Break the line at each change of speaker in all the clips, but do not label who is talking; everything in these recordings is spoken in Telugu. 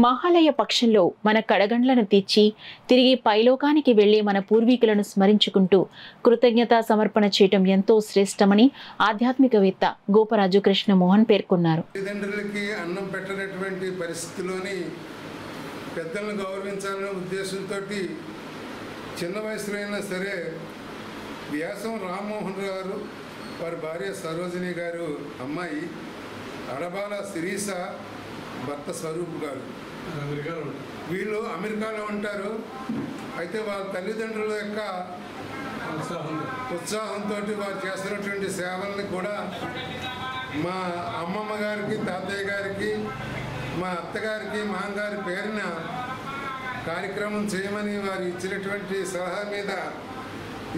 మహాలయ పక్షంలో మన కడగండ్లను తీర్చి తిరిగి పైలోకానికి వెళ్లి మన పూర్వీకులను స్మరించుకుంటూ కృతజ్ఞతా సమర్పణ చేయటం ఎంతో శ్రేష్టమని ఆధ్యాత్మికవేత్త గోపరాజు కృష్ణమోహన్ పేర్కొన్నారు.
తల్లిదండ్రులకి అన్నం పెట్టనటువంటి పరిస్థితిలోని పెద్దలను గౌరవించాలనే ఉద్దేశంతో చిన్న వయసులో అయినా సరే వ్యాసం రామ్మోహన్ గారు, వారి భార్య సరోజిని గారు అమ్మాయి అడబాల శిరీష భర్త స్వరూప్ గారు వీళ్ళు అమెరికాలో ఉంటారు. అయితే వాళ్ళ తల్లిదండ్రుల యొక్క ఉత్సాహంతో వారు చేస్తున్నటువంటి సేవల్ని కూడా మా అమ్మమ్మ గారికి, తాతయ్య గారికి, మా అత్తగారికి, మామగారి పేరున కార్యక్రమం చేయమని వారు ఇచ్చినటువంటి సలహా మీద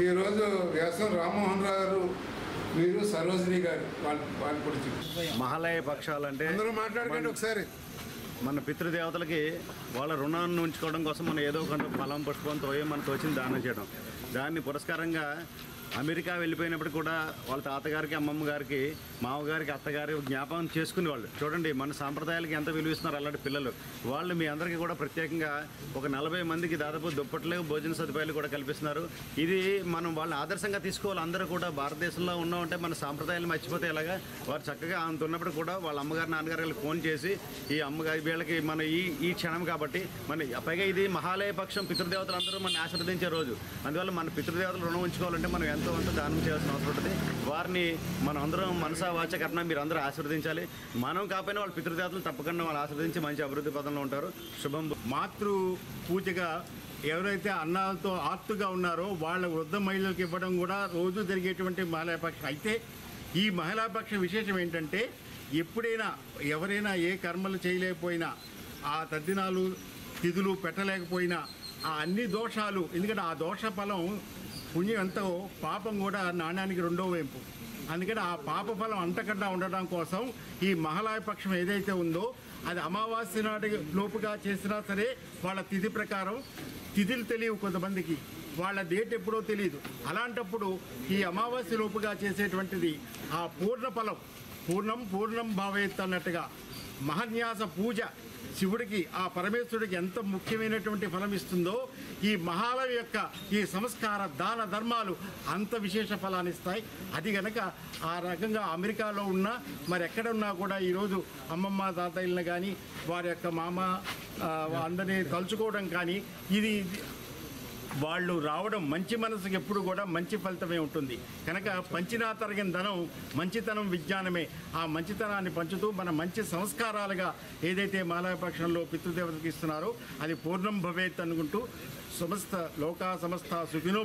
ఈరోజు వ్యాసం రామ్మోహన్ గారు, వీరు సరోజిని గారు వాళ్ళ గురించి
మహాలయ పక్షాలంటే
అందరూ మాట్లాడుకోండి ఒకసారి.
మన పితృదేవతలకి వాళ్ళ రుణాన్ని ఉంచుకోవడం కోసం మనం ఏదో కొంత ఫలం పుష్పంతో మనకు వచ్చిన దానం చేయడం. దాన్ని పురస్కారంగా అమెరికా వెళ్ళిపోయినప్పుడు కూడా వాళ్ళ తాతగారికి, అమ్మమ్మ గారికి, మామగారికి, అత్తగారి జ్ఞాపకం చేసుకునేవాళ్ళు. చూడండి మన సాంప్రదాయాలకి ఎంత విలువిస్తున్నారు అలాంటి పిల్లలు. వాళ్ళు మీ అందరికీ కూడా ప్రత్యేకంగా ఒక 40 మందికి దాదాపు దుప్పట్లు, భోజన సదుపాయాలు కూడా కల్పిస్తున్నారు. ఇది మనం వాళ్ళని ఆదర్శంగా తీసుకోవాలి. అందరూ కూడా భారతదేశంలో ఉన్నామంటే మన సాంప్రదాయాలు మర్చిపోతే ఎలాగా. వారు చక్కగా అంత ఉన్నప్పుడు కూడా వాళ్ళ అమ్మగారు, నాన్నగారికి ఫోన్ చేసి ఈ అమ్మగారి వీళ్ళకి మన ఈ క్షణం కాబట్టి మన పైగా ఇది మహాలయ పక్షం, పితృదేవతలు అందరూ మనం ఆశీర్వదించే రోజు. అందువల్ల మన పితృదేవతలు రుణం ఉంచుకోవాలంటే మనం ఎంతో అంత దానం చేయాల్సిన అవసరం ఉంటుంది. వారిని మనం అందరం మనసా వాచ కర్మ మీరు అందరూ ఆశీర్వదించాలి. మనం కాకపోయినా వాళ్ళ పితృదేవతలు తప్పకుండా వాళ్ళు ఆశీర్వదించి మంచి అభివృద్ధి పదంలో ఉంటారు. శుభం.
మాతృ పూజగా ఎవరైతే అన్నాలతో ఆర్తుగా ఉన్నారో వాళ్ళ వృద్ధ మహిళలకు ఇవ్వడం కూడా రోజు జరిగేటువంటి మహిళాపక్షం. అయితే ఈ మహిళాపక్ష విశేషం ఏంటంటే ఎప్పుడైనా ఎవరైనా ఏ కర్మలు చేయలేకపోయినా, ఆ తద్దినాలు తిథులు పెట్టలేకపోయినా, ఆ అన్ని దోషాలు, ఎందుకంటే ఆ దోష ఫలం పుణ్యం ఎంతో, పాపం కూడా నాణ్యానికి రెండో వైపు. అందుకని ఆ పాప ఫలం అంతకన్నా ఉండడం కోసం ఈ మహాలయ పక్షం ఏదైతే ఉందో అది అమావాస్య నాటి లోపుగా చేసినా సరే వాళ్ళ తిథి ప్రకారం, తిథులు తెలియవు కొంతమందికి, వాళ్ళ డేట్ ఎప్పుడో తెలియదు. అలాంటప్పుడు ఈ అమావాస్య లోపుగా చేసేటువంటిది ఆ పూర్ణ ఫలం, పూర్ణం భావేత్ అన్నట్టుగా మహాన్యాస పూజ శివుడికి, ఆ పరమేశ్వరుడికి ఎంత ముఖ్యమైనటువంటి ఫలం ఇస్తుందో ఈ మహాలయ యొక్క ఈ సంస్కార దాన ధర్మాలు అంత విశేష ఫలాన్ని ఇస్తాయి. అది కనుక ఆ రకంగా అమెరికాలో ఉన్నా మరి ఎక్కడ ఉన్నా కూడా ఈరోజు అమ్మమ్మ తాతయ్యలను కానీ వారి యొక్క మామ అందరినీ తలుచుకోవడం కానీ, ఇది వాళ్ళు రావడం మంచి మనసుకి ఎప్పుడు కూడా మంచి ఫలితమే ఉంటుంది. కనుక పంచినా తరగిన ధనం మంచితనం విజ్ఞానమే. ఆ మంచితనాన్ని పంచుతూ మన మంచి సంస్కారాలుగా ఏదైతే మహాలయపక్షంలో పితృదేవతకి ఇస్తున్నారో అది పూర్ణం భవేత్ అనుకుంటూ సమస్త లోకా సమస్త సుఖినో